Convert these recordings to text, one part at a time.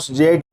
GIT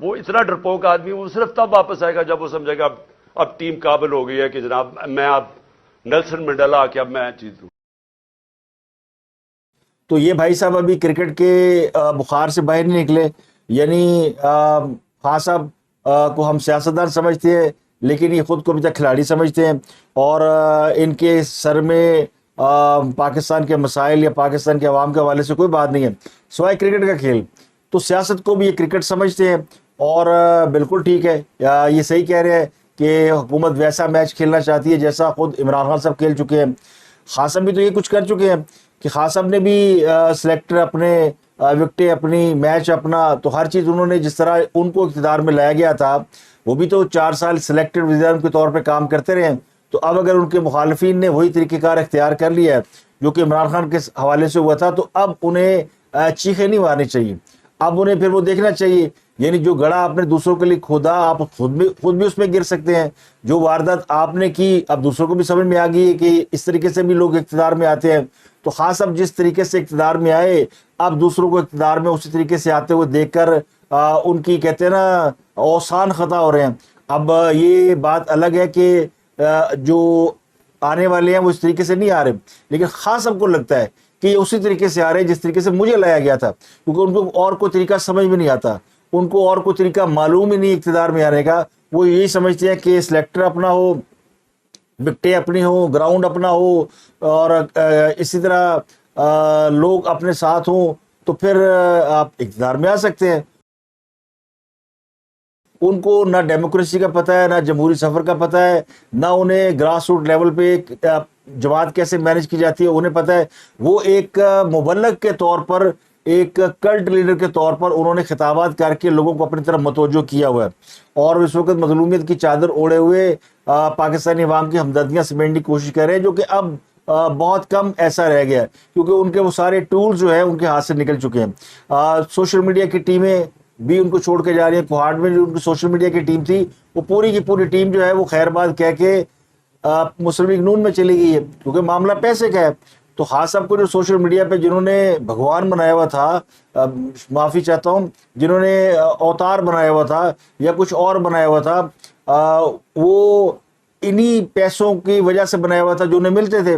وہ اتنا ڈرپوک آدمی, وہ صرف تب واپس آئے گا جب وہ سمجھے گا اب ٹیم قابل ہو گئی ہے کہ جناب میں اب نیلسن منڈیلا آ کے اب میں جیت لوں. تو یہ بھائی صاحب ابھی کرکٹ کے بخار سے باہر نہیں نکلے. یعنی خان صاحب کو ہم سیاستدان سمجھتے ہیں, لیکن یہ خود کو ابھی تک کھلاڑی سمجھتے ہیں, اور ان کے سر میں پاکستان کے مسائل یا پاکستان کے عوام کے حوالے سے کوئی بات نہیں ہے سوائے کرکٹ کا کھیل. تو سیاست کو بھی یہ کرکٹ سمجھتے ہیں, اور بالکل ٹھیک ہے, یہ صحیح کہہ رہے ہیں کہ حکومت ویسا میچ کھیلنا چاہتی ہے جیسا خود عمران خان صاحب کھیل چکے ہیں. خان صاحب بھی تو یہ کچھ کر چکے ہیں کہ خان صاحب نے بھی سلیکٹر اپنے, وکٹیں اپنی, میچ اپنا, تو ہر چیز انہوں نے جس طرح ان کو اقتدار میں لایا گیا تھا, وہ بھی تو 4 سال سلیکٹر وزیر اعظم کے طور پہ کام کرتے رہے ہیں. تو اب اگر ان کے مخالفین نے وہی طریقہ کار اختیار کر لیا ہے جو کہ عمران خان کے حوالے سے ہوا تھا, تو اب انہیں چیخیں نہیں مارنی چاہیے. اب انہیں پھر وہ دیکھنا چاہیے, یعنی جو گڑھا آپ نے دوسروں کے لیے کھودا, آپ خود بھی اس میں گر سکتے ہیں. جو واردات آپ نے کی, اب دوسروں کو بھی سمجھ میں آ گئی ہے کہ اس طریقے سے بھی لوگ اقتدار میں آتے ہیں. تو خاص اب جس طریقے سے اقتدار میں آئے, اب دوسروں کو اقتدار میں اسی طریقے سے آتے ہوئے دیکھ کر ان کی کہتے ہیں نا اوسان خطا ہو رہے ہیں. اب یہ بات الگ ہے کہ جو آنے والے ہیں وہ اس طریقے سے نہیں آ رہے, لیکن خاص سب کو لگتا ہے کہ یہ اسی طریقے سے آ رہے ہیں جس طریقے سے مجھے لایا گیا تھا, کیونکہ ان کو اور کوئی طریقہ سمجھ میں نہیں آتا, ان کو اور کوئی طریقہ معلوم ہی نہیں اقتدار میں آنے کا. وہ یہی سمجھتے ہیں کہ سلیکٹر اپنا ہو, وکٹیں اپنی ہو, گراؤنڈ اپنا ہو, اور اسی طرح لوگ اپنے ساتھ ہوں, تو پھر آپ اقتدار میں آ سکتے ہیں. ان کو نہ ڈیموکریسی کا پتہ ہے, نہ جمہوری سفر کا پتہ ہے, نہ انہیں گراس روٹ لیول پہ جماعت کیسے مینج کی جاتی ہے انہیں پتہ ہے. وہ ایک مبلغ کے طور پر, ایک کلٹ لیڈر کے طور پر انہوں نے خطابات کر کے لوگوں کو اپنی طرف متوجہ کیا ہوا ہے, اور اس وقت مظلومیت کی چادر اوڑھے ہوئے پاکستانی عوام کی ہمدردیاں سمیٹنے کی کوشش کر رہے ہیں, جو کہ اب بہت کم ایسا رہ گیا ہے, کیونکہ ان کے وہ سارے ٹولز جو ہیں ان کے ہاتھ سے نکل چکے ہیں. سوشل میڈیا کی ٹیمیں بھی ان کو چھوڑ کے جا رہی ہیں. کوہاٹ میں جو ان کی سوشل میڈیا کی ٹیم تھی, وہ پوری کی پوری ٹیم جو ہے وہ خیر بات کہہ کے مسلم لیگ نون میں چلی گئی ہے, کیونکہ معاملہ پیسے کا ہے. تو خاص صاحب کو جو سوشل میڈیا پہ جنہوں نے بھگوان بنایا ہوا تھا, معافی چاہتا ہوں, جنہوں نے اوتار بنایا ہوا تھا یا کچھ اور بنایا ہوا تھا, وہ انہی پیسوں کی وجہ سے بنایا ہوا تھا جو انہیں ملتے تھے.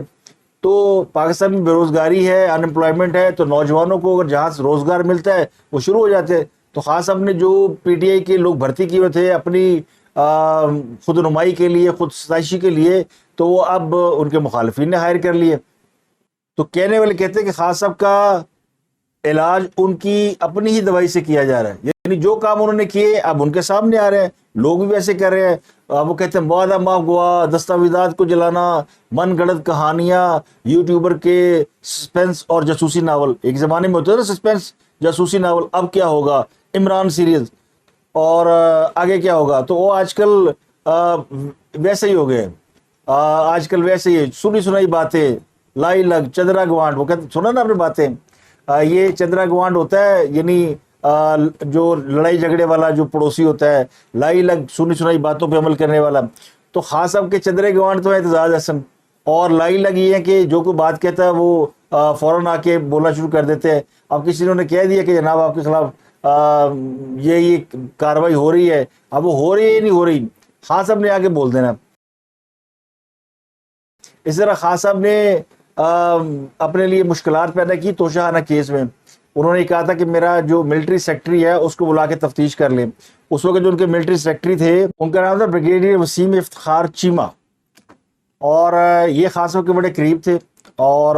تو پاکستان میں بے روزگاری ہے, ان امپلائمنٹ ہے, تو نوجوانوں کو اگر جہاں سے روزگار ملتا ہے وہ شروع ہو جاتے ہیں. تو خاص صاحب نے جو پی ٹی آئی کے لوگ بھرتی کیے ہوئے تھے اپنی خود نمائی کے لیے, خود ستائشی کے لیے, تو وہ اب ان کے مخالفین نے ہائر کر لیے. تو کہنے والے کہتے ہیں کہ خاص صاحب کا علاج ان کی اپنی ہی دوائی سے کیا جا رہا ہے, یعنی جو کام انہوں نے کیے اب ان کے سامنے آ رہے ہیں, لوگ بھی ویسے کر رہے ہیں. وہ کہتے ہیں وعدہ معاف گوا, دستاویزات کو جلانا, من گڑت کہانیاں, یوٹیوبر کے سسپینس اور جاسوسی ناول. ایک زمانے میں ہوتا ہے نا سسپینس جاسوسی ناول, اب کیا ہوگا, عمران سیریز, اور آگے کیا ہوگا. تو وہ آج کل ویسے ہی ہو گئے, آج کل ویسے ہی سنی سنائی باتیں, لائی لگ, چندرا گوانڈ. وہ کہتے سنا نا آپ نے باتیں, یہ چندرا گوانڈ ہوتا ہے, یعنی جو لڑائی جھگڑے والا جو پڑوسی ہوتا ہے, لائی لگ سنی سنائی باتوں پہ عمل کرنے والا. تو خاص صاحب کے چندرے گوانڈ تو ہے اعتزاز احسن, اور لائی لگ یہ ہے کہ جو کوئی بات کہتا ہے وہ فوراً آ کے بولنا شروع کر دیتے ہیں. اب کسی نے کہہ دیا کہ جناب آپ کے خلاف یہ کاروائی ہو رہی ہے, اب وہ ہو رہی ہے یا نہیں ہو رہی, خان صاحب نے آگے بول دینا. اس طرح خان صاحب نے اپنے لیے مشکلات پیدا کی توشہانہ کیس میں. انہوں نے کہا تھا کہ میرا جو ملٹری سیکٹری ہے اس کو بلا کے تفتیش کر لیں. اس وقت جو ان کے ملٹری سیکٹری تھے ان کا نام تھا بریگیڈیئر وسیم افتخار چیمہ, اور یہ خان صاحب کے بڑے قریب تھے اور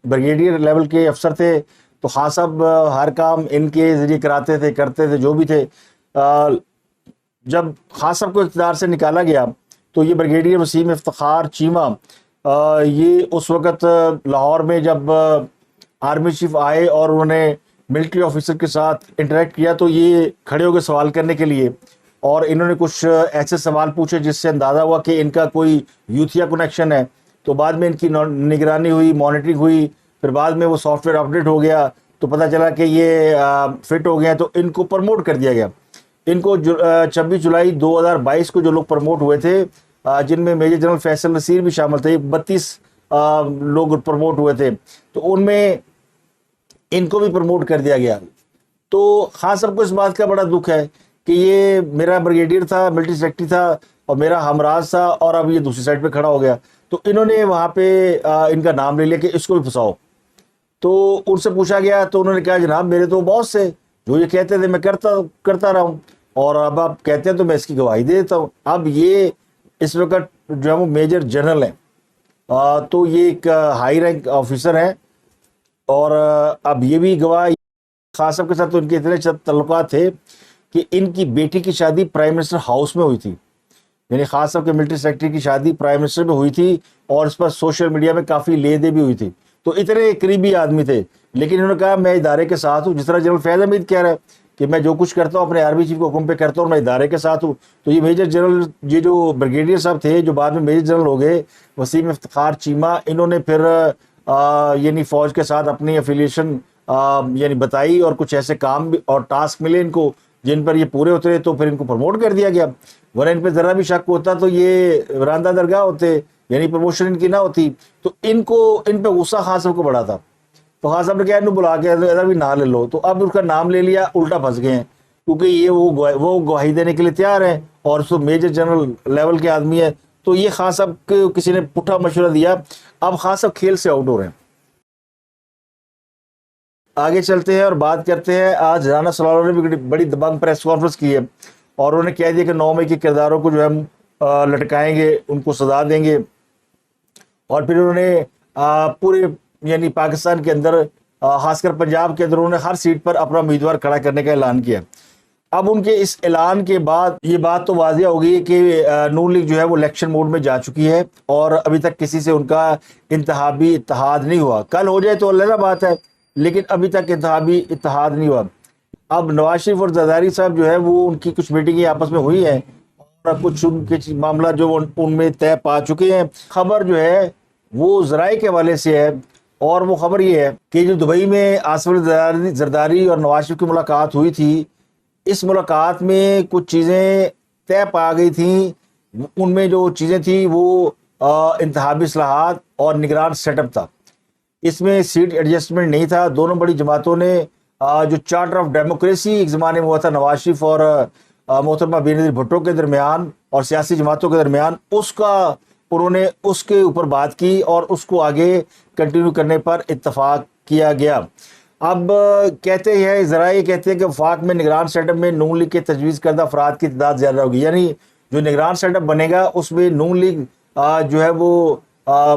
بریگیڈیئر لیول کے افسر تھے. تو خان صاحب ہر کام ان کے ذریعے کراتے تھے, کرتے تھے, جو بھی تھے. جب خان صاحب کو اقتدار سے نکالا گیا تو یہ بریگیڈیئر وسیم افتخار چیمہ یہ اس وقت لاہور میں جب آرمی چیف آئے اور انہوں نے ملٹری آفیسر کے ساتھ انٹریکٹ کیا, تو یہ کھڑے ہو کے سوال کرنے کے لیے, اور انہوں نے کچھ ایسے سوال پوچھے جس سے اندازہ ہوا کہ ان کا کوئی یوتھیا کنیکشن ہے. تو بعد میں ان کی نگرانی ہوئی, مانیٹرنگ ہوئی, پھر بعد میں وہ سافٹ ویئر اپڈیٹ ہو گیا, تو پتہ چلا کہ یہ فٹ ہو گئے ہیں, تو ان کو پروموٹ کر دیا گیا. ان کو 26 جولائی 2022 کو جو لوگ پروموٹ ہوئے تھے, جن میں میجر جنرل فیصل نصیر بھی شامل تھے, 32 لوگ پروموٹ ہوئے تھے, تو ان میں ان کو بھی پروموٹ کر دیا گیا. تو خان صاحب کو اس بات کا بڑا دکھ ہے کہ یہ میرا بریگیڈیئر تھا, ملٹری سیکرٹری تھا اور میرا ہمراز تھا, اور اب یہ دوسری سائڈ پہ کھڑا ہو گیا. تو انہوں نے وہاں پہ ان کا نام لے لیا کہ اس کو بھی پھنساؤ. تو ان سے پوچھا گیا تو انہوں نے کہا جناب میرے تو باس سے جو یہ کہتے تھے میں کرتا رہا ہوں, اور اب آپ کہتے ہیں تو میں اس کی گواہی دے دیتا ہوں. اب یہ اس وقت جو ہے وہ میجر جنرل ہیں, تو یہ ایک ہائی رینک آفیسر ہیں, اور اب یہ بھی گواہ. خان صاحب کے ساتھ تو ان کے اتنے تعلقات تھے کہ ان کی بیٹی کی شادی پرائم منسٹر ہاؤس میں ہوئی تھی, یعنی خان صاحب کے ملٹری سیکرٹری کی شادی پرائم منسٹر میں ہوئی تھی, اور اس پر سوشل میڈیا میں کافی لے دے بھی ہوئی تھی. تو اتنے قریبی آدمی تھے, لیکن انہوں نے کہا میں ادارے کے ساتھ ہوں, جس طرح جنرل فیض حمید کہہ رہا ہے کہ میں جو کچھ کرتا ہوں اپنے آرمی چیف کے حکم پہ کرتا ہوں, میں ادارے کے ساتھ ہوں. تو یہ میجر جنرل, یہ جو بریگیڈیئر صاحب تھے جو بعد میں میجر جنرل ہو گئے, وسیم افتخار چیمہ, انہوں نے پھر یعنی فوج کے ساتھ اپنی افیلیشن یعنی بتائی, اور کچھ ایسے کام بھی اور ٹاسک ملے ان کو جن پر یہ پورے اترے, تو پھر ان کو پروموٹ کر دیا گیا. ورنہ ان پہ ذرا بھی شک ہوتا تو یہ راندہ درگاہ ہوتے, یعنی پروموشن ان کی نہ ہوتی. تو ان پہ غصہ خان صاحب کو بڑا تھا, تو خان صاحب نے کہا انہوں بلا کے ادھر بھی نام لے لو. تو اب اس کا نام لے لیا, الٹا پھنس گئے ہیں, کیونکہ یہ وہ گواہی دینے کے لیے تیار ہیں اور اس کو میجر جنرل لیول کے آدمی ہے. تو یہ خان صاحب کو کسی نے پٹھا مشورہ دیا. اب خان صاحب کھیل سے آؤٹ ہو رہے ہیں. آگے چلتے ہیں اور بات کرتے ہیں. آج رانا سلالوں نے بھی بڑی دبنگ پریس کانفرنس کی ہے, اور انہوں نے کہہ دیا کہ 9 مئی کے کرداروں کو جو ہے لٹکائیں گے, ان کو سزا دیں گے. اور پھر انہوں نے پورے یعنی پاکستان کے اندر, خاص کر پنجاب کے اندر, انہوں نے ہر سیٹ پر اپنا امیدوار کھڑا کرنے کا اعلان کیا. اب ان کے اس اعلان کے بعد یہ بات تو واضح ہو گئی کہ نون لیگ جو ہے وہ الیکشن موڈ میں جا چکی ہے, اور ابھی تک کسی سے ان کا انتخابی اتحاد نہیں ہوا. کل ہو جائے تو اللہ بات ہے, لیکن ابھی تک انتخابی اتحاد نہیں ہوا. اب نواز شریف اور زرداری صاحب جو ہے وہ ان کی کچھ میٹنگیں آپس میں ہوئی ہیں, اور کچھ ان کے معاملہ جو ان میں طے پا چکے ہیں. خبر جو ہے وہ ذرائع کے حوالے سے ہے, اور وہ خبر یہ ہے کہ جو دبئی میں آصف زرداری اور نواز شریف کی ملاقات ہوئی تھی, اس ملاقات میں کچھ چیزیں طے پا گئی تھیں. ان میں جو چیزیں تھیں وہ انتخابی اصلاحات اور نگران سیٹ اپ تھا. اس میں سیٹ ایڈجسٹمنٹ نہیں تھا. دونوں بڑی جماعتوں نے جو چارٹر آف ڈیموکریسی ایک زمانے میں ہوا تھا نواز شریف اور محترمہ بینظیر بھٹو کے درمیان اور سیاسی جماعتوں کے درمیان, انہوں نے اس کے اوپر بات کی اور اس کو آگے کنٹینیو کرنے پر اتفاق کیا گیا. اب کہتے ہیں ذرائع کہتے ہیں کہ وفاق میں نگران سیٹ اپ میں نون لیگ کے تجویز کردہ افراد کی تعداد زیادہ ہوگی, یعنی جو نگران سیٹ اپ بنے گا اس میں نون لیگ جو ہے وہ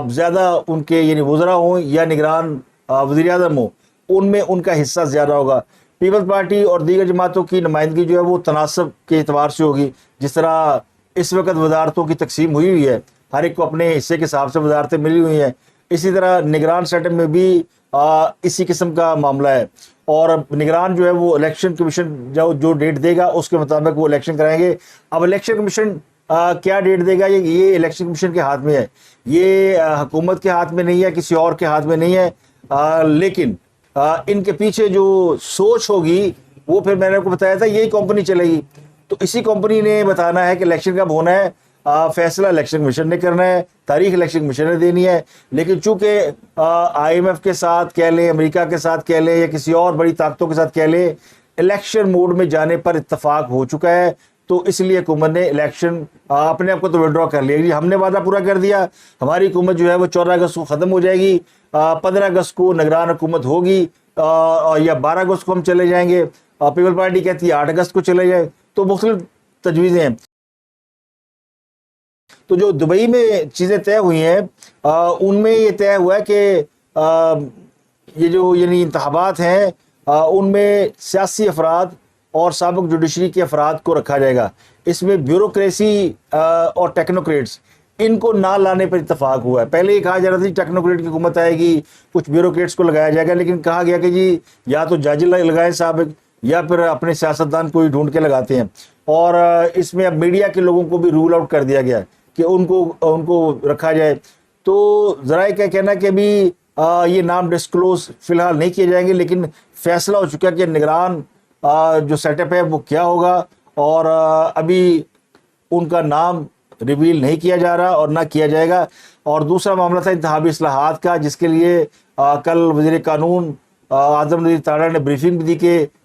زیادہ ان کے یعنی وزراء ہوں یا نگران وزیر اعظم ہوں, ان میں ان کا حصہ زیادہ ہوگا. پیپلز پارٹی اور دیگر جماعتوں کی نمائندگی جو ہے وہ تناسب کے اعتبار سے ہوگی. جس طرح اس وقت وزارتوں کی تقسیم ہوئی ہے, ہر ایک کو اپنے حصے کے حساب سے وزارتیں ملی ہوئی ہیں, اسی طرح نگران سیٹ اپ میں بھی اسی قسم کا معاملہ ہے. اور نگران جو ہے وہ الیکشن کمیشن جو ڈیٹ دے گا اس کے مطابق وہ الیکشن کرائیں گے. اب الیکشن کمیشن کیا ڈیٹ دے گا یہ الیکشن کمیشن کے ہاتھ میں ہے, یہ حکومت کے ہاتھ میں نہیں ہے, کسی اور کے ہاتھ میں نہیں ہے. لیکن ان کے پیچھے جو سوچ ہوگی وہ پھر میں نے آپ کو بتایا تھا یہی کمپنی چلے گی. تو اسی کمپنی نے بتانا ہے کہ الیکشن کب ہونا ہے, فیصلہ الیکشن کمیشن نے کرنا ہے, تاریخ الیکشن کمیشن نے دینی ہے. لیکن چونکہ آئی ایم ایف کے ساتھ کہہ لیں, امریکہ کے ساتھ کہہ لیں یا کسی اور بڑی طاقتوں کے ساتھ کہہ لیں, الیکشن موڈ میں جانے پر اتفاق ہو چکا ہے. تو اس لیے حکومت نے الیکشن اپنے آپ کو تو وڈرا کر لیا. ہم نے وعدہ پورا کر دیا, ہماری حکومت جو ہے وہ 14 اگست کو ختم ہو جائے گی, 15 اگست کو نگران حکومت ہوگی, یا 12 اگست کو ہم چلے جائیں گے. پیپل پارٹی کہتی ہے 8 اگست کو چلے جائیں. تو مختلف تجویزیں ہیں. تو جو دبئی میں چیزیں طے ہوئی ہیں ان میں یہ طے ہوا ہے کہ یہ جو یعنی انتخابات ہیں ان میں سیاسی افراد اور سابق جوڈیشری کے افراد کو رکھا جائے گا. اس میں بیوروکریسی اور ٹیکنوکریٹس ان کو نہ لانے پر اتفاق ہوا ہے. پہلے یہ کہا جا رہا تھا ٹیکنوکریٹ کی حکومت آئے گی, کچھ بیوروکریٹس کو لگایا جائے گا, لیکن کہا گیا کہ جی یا تو جج لگائیں سابق یا پھر اپنے سیاستدان کوئی ڈھونڈ کے لگاتے ہیں. اور اس میں اب میڈیا کے لوگوں کو بھی رول آؤٹ کر دیا گیا کہ ان کو رکھا جائے. تو ذرائع کا کہنا ہے کہ ابھی یہ نام ڈسکلوز فی الحال نہیں کیے جائیں گے, لیکن فیصلہ ہو چکا کہ نگران جو سیٹ اپ ہے وہ کیا ہوگا, اور ابھی ان کا نام ریویل نہیں کیا جا رہا اور نہ کیا جائے گا. اور دوسرا معاملہ تھا انتخابی اصلاحات کا, جس کے لیے کل وزیر قانون اعظم نذیر تاڑا نے بریفنگ بھی دی کہ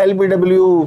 LBW,